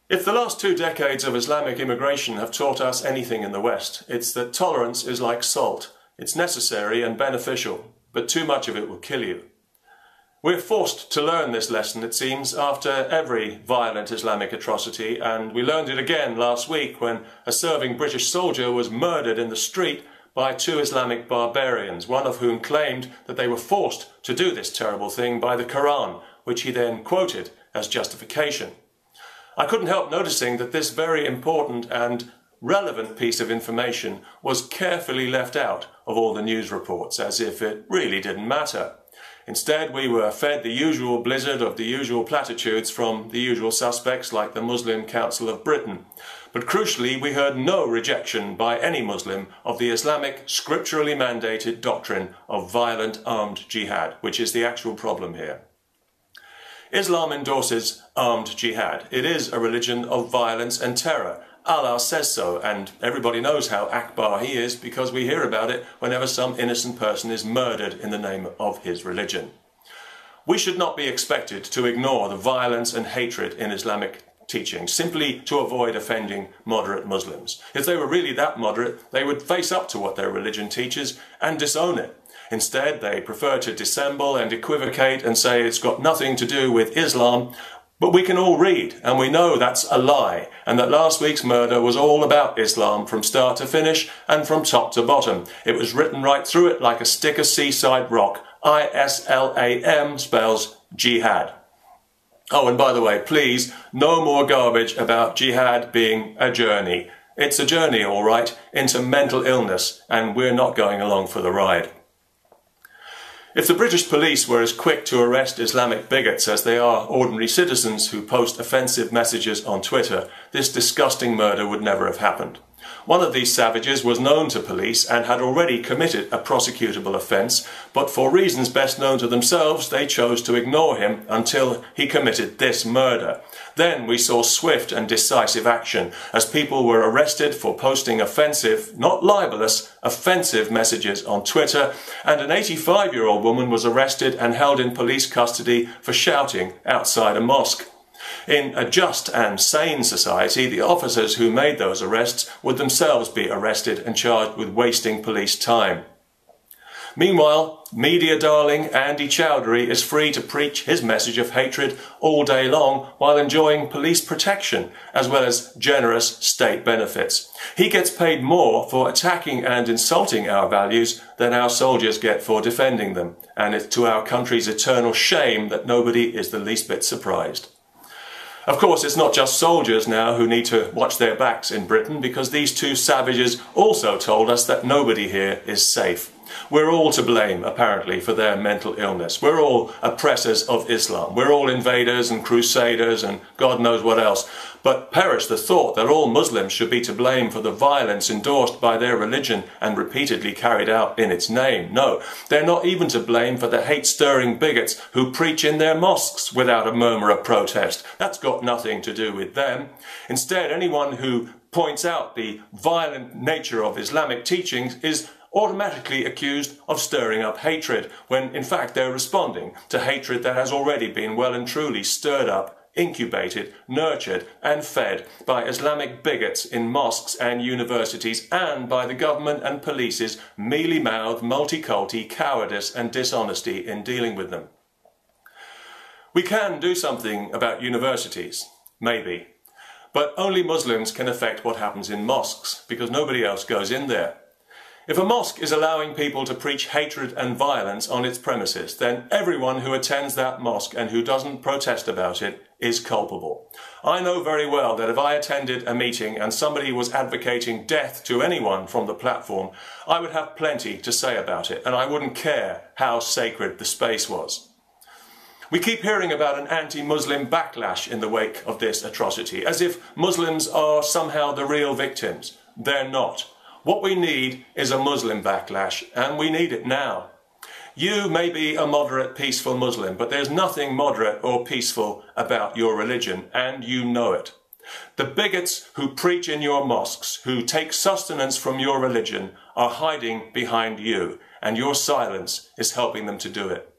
If the last 2 decades of Islamic immigration have taught us anything in the West, it's that tolerance is like salt. It's necessary and beneficial, but too much of it will kill you. We're forced to learn this lesson, it seems, after every violent Islamic atrocity, and we learned it again last week when a serving British soldier was murdered in the street by 2 Islamic barbarians, one of whom claimed that they were forced to do this terrible thing by the Quran, which he then quoted as justification. I couldn't help noticing that this very important and relevant piece of information was carefully left out of all the news reports, as if it really didn't matter. Instead, we were fed the usual blizzard of the usual platitudes from the usual suspects like the Muslim Council of Britain. But crucially, we heard no rejection by any Muslim of the Islamic scripturally mandated doctrine of violent armed jihad, which is the actual problem here. Islam endorses armed jihad. It is a religion of violence and terror. Allah says so, and everybody knows how Akbar he is because we hear about it whenever some innocent person is murdered in the name of his religion. We should not be expected to ignore the violence and hatred in Islamic teaching simply to avoid offending moderate Muslims. If they were really that moderate, they would face up to what their religion teaches and disown it. Instead, they prefer to dissemble and equivocate and say it's got nothing to do with Islam. But we can all read, and we know that's a lie, and that last week's murder was all about Islam from start to finish and from top to bottom. It was written right through it like a stick of seaside rock. I-S-L-A-M spells jihad. Oh, and by the way, please, no more garbage about jihad being a journey. It's a journey, all right, into mental illness, and we're not going along for the ride. If the British police were as quick to arrest Islamic bigots as they are ordinary citizens who post offensive messages on Twitter, this disgusting murder would never have happened. One of these savages was known to police and had already committed a prosecutable offence, but for reasons best known to themselves, they chose to ignore him until he committed this murder. Then we saw swift and decisive action as people were arrested for posting offensive, not libelous, offensive messages on Twitter, and an 85-year-old woman was arrested and held in police custody for shouting outside a mosque. In a just and sane society, the officers who made those arrests would themselves be arrested and charged with wasting police time. Meanwhile, media darling Andy Chowdhury is free to preach his message of hatred all day long while enjoying police protection as well as generous state benefits. He gets paid more for attacking and insulting our values than our soldiers get for defending them, and it's to our country's eternal shame that nobody is the least bit surprised. Of course, it's not just soldiers now who need to watch their backs in Britain, because these 2 savages also told us that nobody here is safe. We're all to blame, apparently, for their mental illness. We're all oppressors of Islam. We're all invaders and crusaders and God knows what else. But perish the thought that all Muslims should be to blame for the violence endorsed by their religion and repeatedly carried out in its name. No, they're not even to blame for the hate-stirring bigots who preach in their mosques without a murmur of protest. That's got nothing to do with them. Instead, anyone who points out the violent nature of Islamic teachings is automatically accused of stirring up hatred, when in fact they're responding to hatred that has already been well and truly stirred up, incubated, nurtured and fed by Islamic bigots in mosques and universities, and by the government and police's mealy-mouthed, multiculti cowardice and dishonesty in dealing with them. We can do something about universities, maybe, but only Muslims can affect what happens in mosques, because nobody else goes in there. If a mosque is allowing people to preach hatred and violence on its premises, then everyone who attends that mosque and who doesn't protest about it is culpable. I know very well that if I attended a meeting and somebody was advocating death to anyone from the platform, I would have plenty to say about it, and I wouldn't care how sacred the space was. We keep hearing about an anti-Muslim backlash in the wake of this atrocity, as if Muslims are somehow the real victims. They're not. What we need is a Muslim backlash, and we need it now. You may be a moderate, peaceful Muslim, but there's nothing moderate or peaceful about your religion, and you know it. The bigots who preach in your mosques, who take sustenance from your religion, are hiding behind you, and your silence is helping them to do it.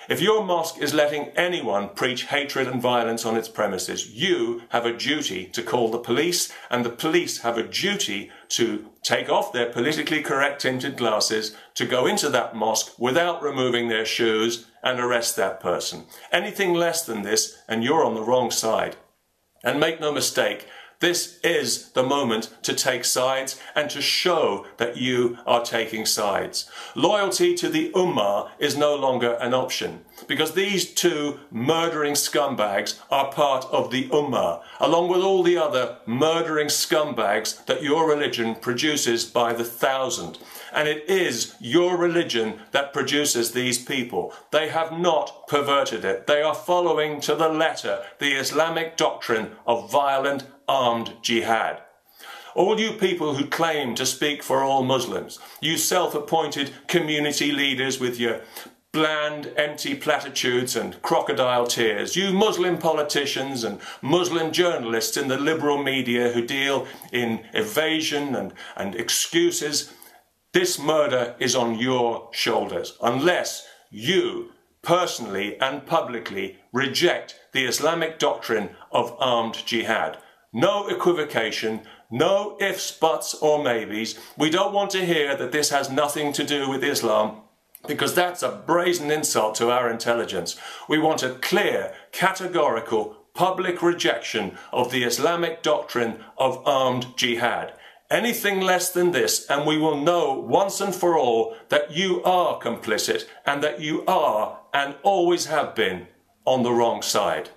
If your mosque is letting anyone preach hatred and violence on its premises, you have a duty to call the police, and the police have a duty to take off their politically correct tinted glasses, to go into that mosque without removing their shoes and arrest that person. Anything less than this, and you're on the wrong side. And make no mistake, this is the moment to take sides and to show that you are taking sides. Loyalty to the Ummah is no longer an option, because these two murdering scumbags are part of the Ummah, along with all the other murdering scumbags that your religion produces by the thousand. And it is your religion that produces these people. They have not perverted it. They are following to the letter the Islamic doctrine of violent armed jihad. All you people who claim to speak for all Muslims, you self-appointed community leaders with your bland, empty platitudes and crocodile tears, you Muslim politicians and Muslim journalists in the liberal media who deal in evasion and excuses, this murder is on your shoulders, unless you personally and publicly reject the Islamic doctrine of armed jihad. No equivocation, no ifs, buts or maybes. We don't want to hear that this has nothing to do with Islam, because that's a brazen insult to our intelligence. We want a clear, categorical, public rejection of the Islamic doctrine of armed jihad. Anything less than this, and we will know once and for all that you are complicit and that you are and always have been on the wrong side.